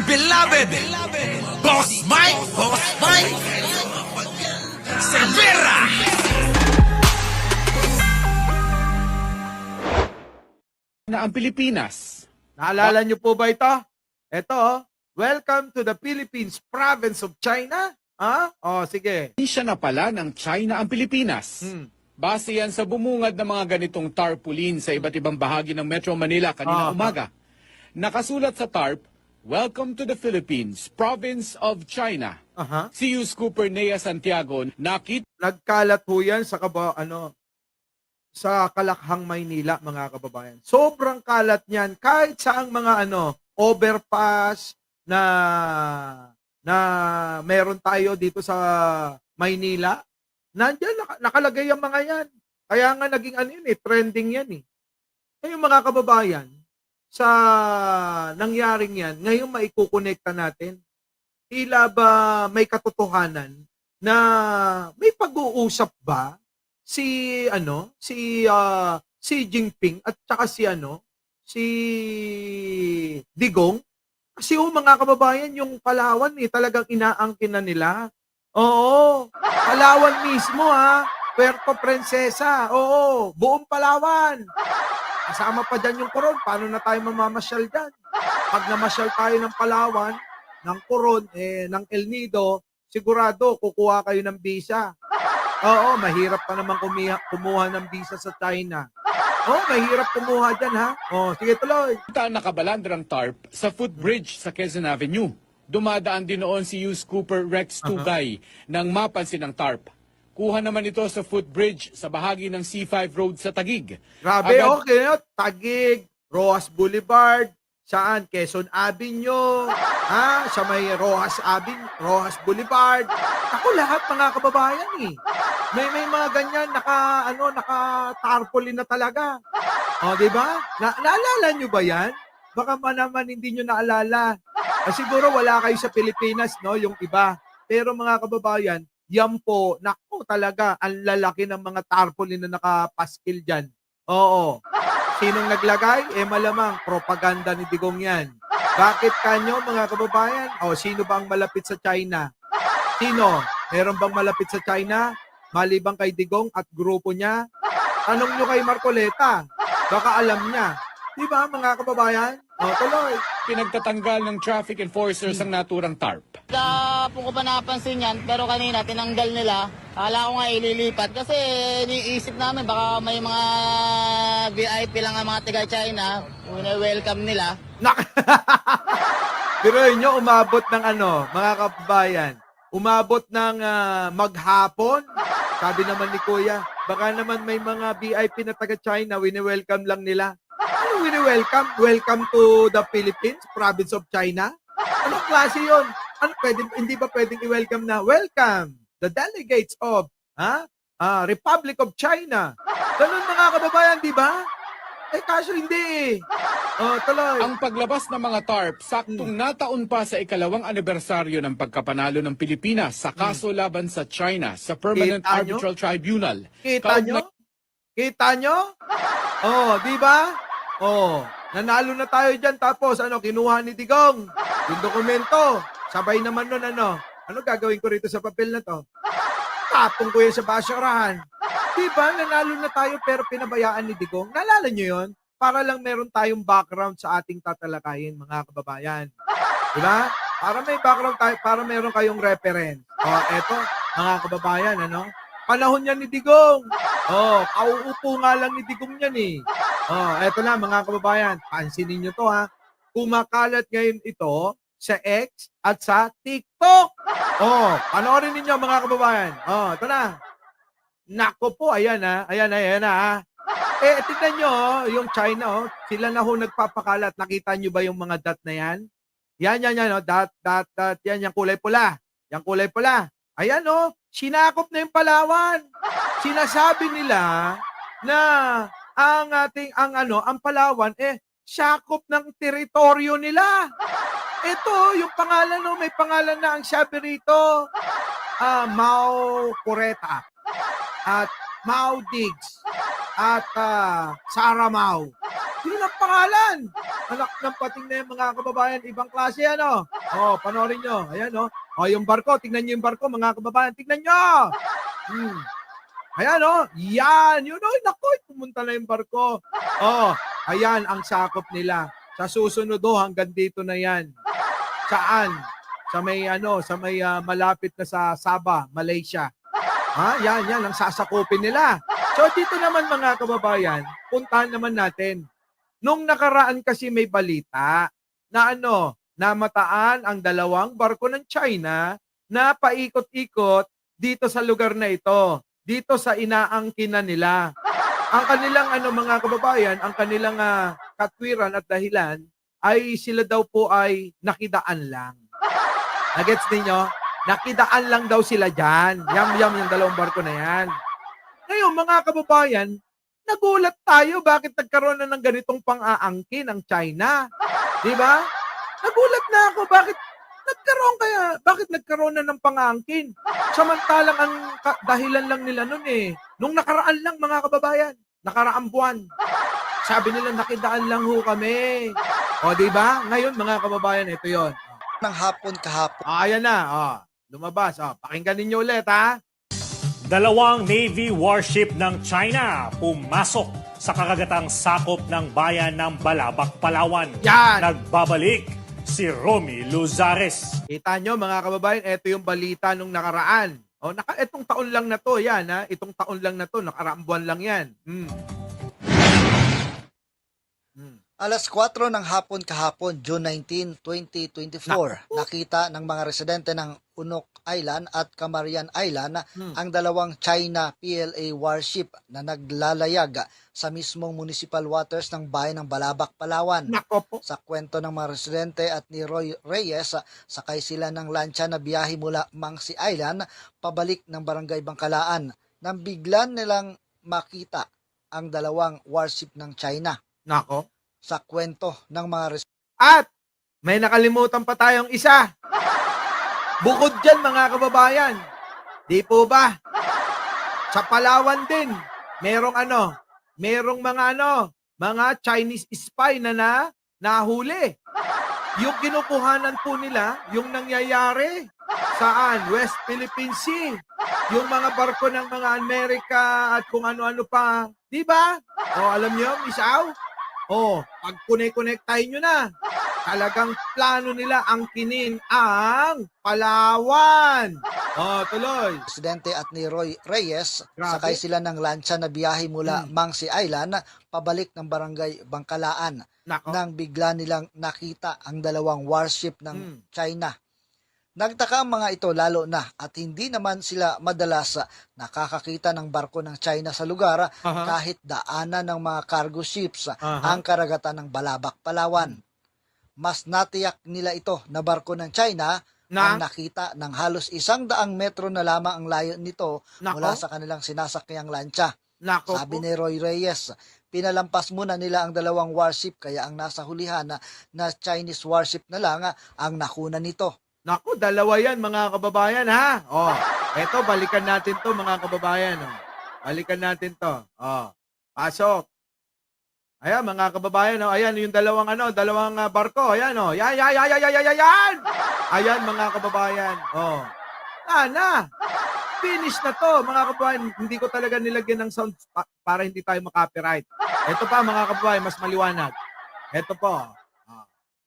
beloved, Boss Mike, Cervera. Na ang Pilipinas. Naalala niyo po ba ito? Ito, welcome to the Philippines, province of China. Sige. Siya na pala ng China ang Pilipinas. Base yan sa bumungad ng mga ganitong tarpaulin sa iba't ibang bahagi ng Metro Manila kanina umaga. Nakasulat sa tarp, Welcome to the Philippines, province of China. Si Yus Cooper Nea Santiago, Nagkalat ho yan sa sa Kalakhang, Maynila, mga kababayan. Sobrang kalat niyan kahit saang mga overpass na meron tayo dito sa Maynila. Nandiyan nakalagay ang mga yan. Kaya nga naging trending yan eh. Ngayon mga kababayan, sa nangyaring yan, ngayon maikukonekta natin. Tila ba may katotohanan na may pag-uusap ba si Xi Jinping at saka si Digong? Kasi mga kababayan, yung Palawan talagang inaangkin na nila. Oo, Palawan mismo Puerto Princesa. Oo, buong Palawan. Kasama pa dyan yung Coron. Paano na tayo mamamasyal dyan? Pag namasyal tayo ng Palawan, ng Coron, ng El Nido, sigurado kukuha kayo ng visa. Oo, mahirap pa naman kumuha ng visa sa China. Mahirap kumuha dyan sige tuloy. nakabalandrang tarp sa footbridge sa Quezon Avenue. Dumadaan din noon si Yus Cooper Rex Tugay nang mapansin ng tarp. Kuha naman ito sa footbridge sa bahagi ng C5 Road sa Taguig. Grabe, okay. Taguig, Rojas Boulevard, saan? Quezon Avenue, sa may Rojas Boulevard. Ako lahat mga kababayan May mga ganyan naka-tarpaulin na talaga. Di ba? Naalala nyo ba yan? Baka naman hindi nyo naalala. Siguro wala kayo sa Pilipinas, yung iba. Pero mga kababayan, yan po, naku talaga, ang lalaki ng mga tarpaulin na nakapaskil dyan. Oo. Sinong naglagay? Malamang, propaganda ni Digong yan. Bakit kanyo, mga kababayan? Sino ba ang malapit sa China? Sino? Meron bang malapit sa China? Malibang kay Digong at grupo niya? Tanong nyo kay Marcoleta. Baka alam niya. Di ba, mga kababayan? Tuloy. Pinagtatanggal ng traffic enforcers ang naturang tarp. Po ko pa napansin yan, pero kanina tinanggal nila. Akala ko nga ililipat kasi iniisip namin baka may mga VIP lang ang mga taga-China. Welcome nila. Pero nyo, umabot ng mga kababayan, umabot ng maghapon. Sabi naman ni Kuya, baka naman may mga VIP na taga-China, wini-welcome lang nila. Ano wini-welcome? Welcome to the Philippines, province of China? Anong klase yun? Hindi ba pwedeng i-welcome na, welcome the delegates of Republic of China. Ganun mga kababayan, di ba? Kaso hindi tuloy. Ang paglabas ng mga tarp, saktong nataon pa sa ikalawang anibersaryo ng pagkapanalo ng Pilipinas sa kaso laban sa China sa Permanent Kita nyo? Arbitral Tribunal. Kita nyo? Kita nyo? Di ba? Nanalo na tayo dyan. Tapos, kinuha ni Digong yung dokumento. Sabay naman nun, ano gagawin ko rito sa papel na to? Tapong ko yan sa basurahan. Di ba? Nanalo na tayo pero pinabayaan ni Digong. Naalala nyo yun? Para lang meron tayong background sa ating tatalakayin, mga kababayan. Di ba? Para may background tayo, para meron kayong reference. Eto, mga kababayan, panahon yan ni Digong. Kauupo nga lang ni Digong yan eto na mga kababayan, pansinin nyo to Kumakalat ngayon ito sa X at sa TikTok. Panoorin ninyo mga kababayan. Ito na. Nako po, ayan Ayan tignan nyo yung China sila na nagpapakalat. Nakita nyo ba yung mga dot na yan? Yan dot. Yan, yung kulay pula. Yung kulay pula. Ayan sinakop na yung Palawan. Sinasabi nila na ang Palawan sakop ng teritoryo nila. Ito, yung pangalan may pangalan na ang sabi rito, Mau Coreta at Mau Diggs at Saramao. Sino ang pangalan? Anak ng pating na yan, mga kababayan. Ibang klase yan, oh. Oh, panoorin nyo. Ayan, oh. Oh, yung barko. Tingnan nyo yung barko, mga kababayan. Tingnan nyo. Ayan, oh. Yan. Yun, oh. Naku, pumunta na yung barko. Oh, ayan ang sakop nila. Sa susunod, oh, hanggang dito na yan. Saan? Sa may, malapit na sa Sabah, Malaysia. Ha? Yan ang sasakupin nila. So, dito naman, mga kababayan, puntahan naman natin. Nung nakaraan kasi may balita na namataan ang dalawang barko ng China na paikot-ikot dito sa lugar na ito, dito sa inaangkinan nila. Ang kanilang mga kababayan, ang kanilang katwiran at dahilan ay sila daw po ay nakidaan lang. Nagets ninyo? Nakidaan lang daw sila dyan. Yam yung dalawang barko na yan. Ngayon, mga kababayan, nagulat tayo bakit nagkaroon na ng ganitong pang-aangkin ang China. Di ba? Nagulat na ako bakit nagkaroon na ng pang-aangkin. Samantalang ang dahilan lang nila nun nung nakaraan lang, mga kababayan, nakaraang buwan. Sabi nila nakidaan lang ho kami. O di ba? Ngayon, mga kababayan, ito 'yon. Ng hapon kahapon. Ayan na, lumabas. Pakinggan ninyo ulit, ha? Dalawang Navy warship ng China pumasok sa kakagatang sakop ng bayan ng Balabac, Palawan. Yan! Nagbabalik si Romy Luzares. Kita nyo, mga kababayan, ito yung balita nung nakaraan. Itong taon lang na to, yan, ha? Itong taon lang na to, nakaraang buwan lang yan. Alas 4 ng hapon kahapon, June 19, 2024, nakita ng mga residente ng Unok Island at Camarian Island ang dalawang China PLA warship na naglalayag sa mismong municipal waters ng bayan ng Balabac, Palawan. Nako po. Sa kwento ng mga residente at ni Roy Reyes, sakay sila ng lancha na biyahe mula Mangsi Island pabalik ng Barangay Bangkalaan nang biglan nilang makita ang dalawang warship ng China. Nako. Sa kwento ng mga At may nakalimutan pa tayong isa. Bukod dyan, mga kababayan, di po ba? Sa Palawan din, merong mga Chinese spy na nahuli. Yung kinukuhanan po nila, yung nangyayari, saan? West Philippine Sea. Yung mga barko ng mga Amerika at kung ano-ano pa. Di ba? Alam nyo, Miss Au? Pag connect-tayo nyo na, talagang plano nila angkinin ang Palawan. Tuloy. residente at ni Roy Reyes, Grabe. sakay sila ng lancha na biyahe mula Mangsi Island pabalik ng Barangay Bangkalaan Nako. nang bigla nilang nakita ang dalawang warship ng China. Nagtaka ang mga ito lalo na at hindi naman sila madalas nakakakita ng barko ng China sa lugar kahit daanan ng mga cargo ships ang karagatan ng Balabac, Palawan. Mas natiyak nila ito na barko ng China ang nakita ng halos 100 metro na lamang ang layo nito mula sa kanilang sinasakyang lancha. Nako Sabi po. ni Roy Reyes, pinalampas muna nila ang dalawang warship kaya ang nasa hulihan na Chinese warship na lang ang nakuna nito. Naku, dalawa yan, mga kababayan, ha? Eto, balikan natin to, mga kababayan. Balikan natin to. Pasok. Ayan, mga kababayan, ayan, yung dalawang barko. Ayan, Yan! Ayan, mga kababayan. Finish na to, mga kababayan. Hindi ko talaga nilagyan ng sound para hindi tayo makopyright. Ito pa, mga kababayan, mas maliwanag. Ito po.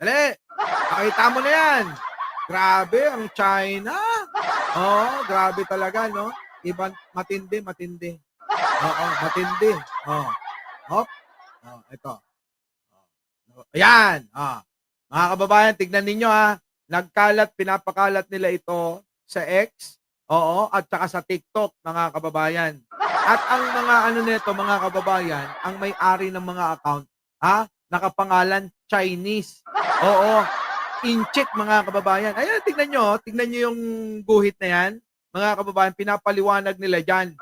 Dali, pakita mo na yan. Grabe ang China. Grabe talaga, no? Ibang matindi. Matindi. Ito. Ayan. Mga kababayan, tignan ninyo, ha. Pinapakalat nila ito sa X, at saka sa TikTok, mga kababayan. At ang mga nito, mga kababayan, ang may-ari ng mga account, nakapangalan Chinese. In-check, mga kababayan. Ayan, tignan nyo yung guhit na yan. Mga kababayan, pinapaliwanag nila dyan.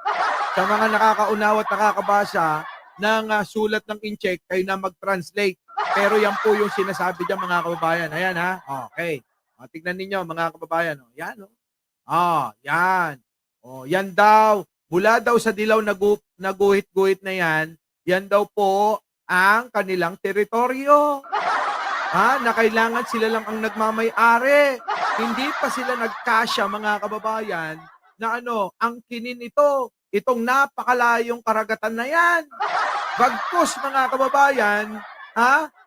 Sa mga nakakaunaw at nakakabasa ng sulat ng in-check, kayo na mag-translate. Pero yan po yung sinasabi dyan, mga kababayan. Ayan, ha? Okay. Tignan ninyo, mga kababayan. Yan, yan. Yan daw. Mula daw sa dilaw na guhit-guhit na yan daw po ang kanilang teritoryo. Na kailangan sila lang ang nagmamay-ari. Hindi pa sila nagkasya, mga kababayan, na angkinin itong napakalayong karagatan na yan. Bagkus, mga kababayan,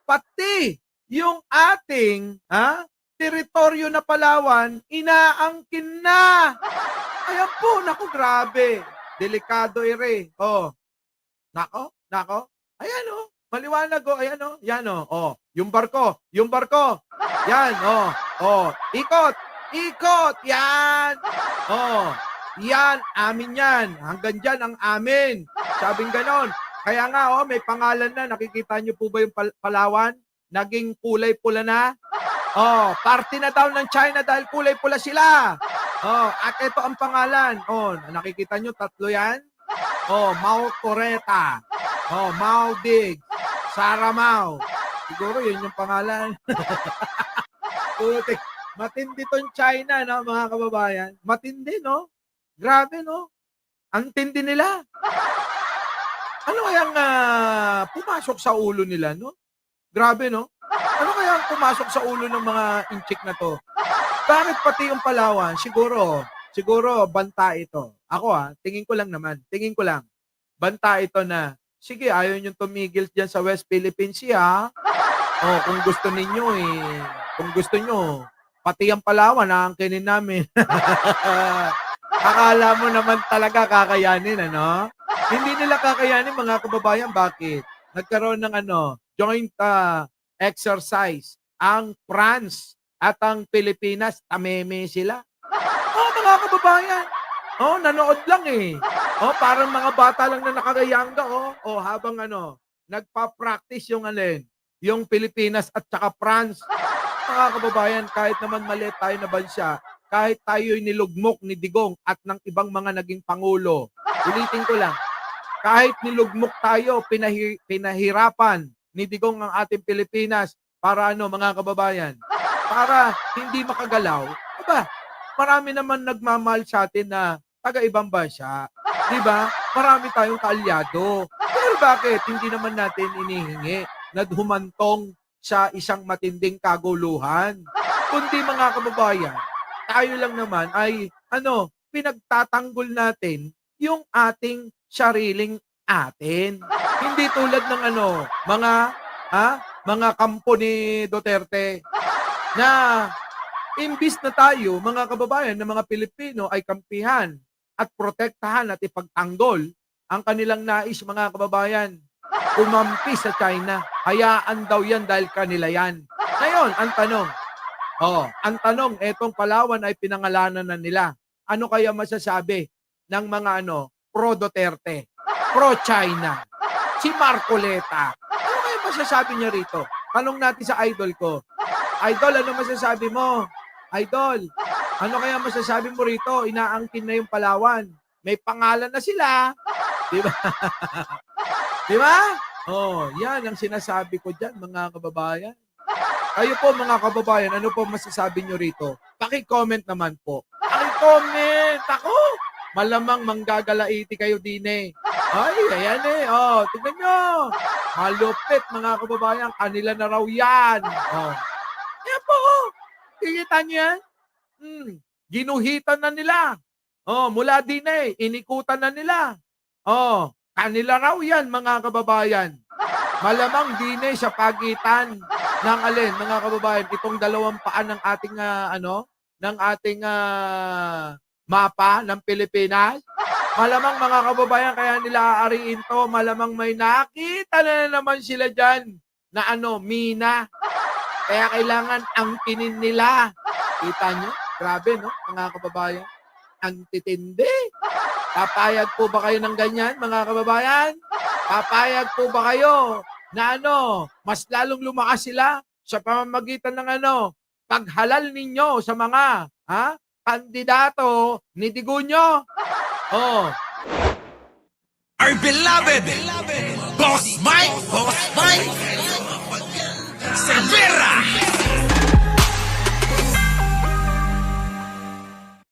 pati yung ating teritoryo na Palawan, inaangkin na. Ayan po, naku, grabe. Delikado ere. Nako. Ayan maliwanag ayan yan yung barko. Yan ikot, yan. Yan, amin yan. Hanggang dyan ang amin. Sabing ganon. Kaya nga, may pangalan na. Nakikita niyo po ba yung Palawan? Naging kulay pula na. Party na daw ng China dahil kulay pula sila. At ito ang pangalan. Nakikita niyo, tatlo yan. Mau Coreta. Mau Dig. Saramao. Siguro yun yung pangalan. Putik. Matindi tong China, no, mga kababayan. Matindi, no? Grabe, no? Ang tindi nila. Ano kayang pumasok sa ulo nila, no? Grabe, no? Ano kayang pumasok sa ulo ng mga inchik na to? Bakit pati yung Palawan? Siguro, banta ito. Ako, tingin ko lang. Banta ito na, sige, ayaw nyo tumigil dyan sa West Philippine Sea, kung gusto ninyo, kung gusto nyo, pati ang Palawan, naangkinin namin. Akala mo naman talaga kakayanin, ano? Hindi nila kakayanin, mga kababayan. Bakit? Nagkaroon ng joint exercise. Ang France at ang Pilipinas, tameme sila. Mga kababayan. Nanood lang parang mga bata lang na nakakayangga, habang nagpa-practice yung Pilipinas at saka France. Mga kababayan, kahit naman maliit tayo na bansa, kahit tayo'y nilugmok ni Digong at ng ibang mga naging pangulo, ulitin ko lang, kahit nilugmok tayo, pinahirapan ni Digong ang ating Pilipinas para mga kababayan, para hindi makagalaw, marami naman nagmamahal sa atin na taga-ibang bansa. Diba? Marami tayong kaalyado. Pero bakit hindi naman natin inihingi na humantong sa isang matinding kaguluhan? Kundi, mga kababayan, tayo lang naman ay pinagtatanggol natin yung ating sariling atin. Hindi tulad ng mga kampo ni Duterte na imbis na tayo, mga kababayan, ng mga Pilipino ay kampihan at protektahan at ipagtanggol ang kanilang nais, mga kababayan, umampi sa China. Hayaan daw yan dahil kanila yan. Ngayon, ang tanong, etong Palawan ay pinangalanan na nila. Ano kaya masasabi ng mga pro-Duterte, pro-China, si Marcoleta? Ano kaya masasabi niya rito? Tanong natin sa idol ko. Idol, ano masasabi mo? Idol, ano kaya masasabi mo rito? Inaangkin na yung Palawan. May pangalan na sila. Diba? Diba? Yan ang sinasabi ko dyan, mga kababayan. Kayo po, mga kababayan, ano po masasabi nyo rito? Paki-comment naman po. Paki-comment! Ako! Malamang manggagalaiti kayo din Ay, ayan tignan nyo. Malupit, mga kababayan. Kanila na raw yan. Yan po, kikita nyo yan? Ginuhitan na nila. Mula din inikutan na nila. Kanila raw yan, mga kababayan. Malamang din sa pagitan ng mga kababayan, itong dalawang paan ng ating mapa ng Pilipinas. Malamang, mga kababayan, kaya nila aariin to. Malamang may nakita na naman sila dyan na mina. Kaya kailangan angkinin nila. Kita nyo? Grabe, no? Mga kababayan. Ang titindi. Papayag po ba kayo ng ganyan, mga kababayan? Papayag po ba kayo na mas lalong lumakas sila sa pamamagitan ng paghalal ninyo sa mga kandidato ni Digunyo? Our beloved Boss Mike Cervera.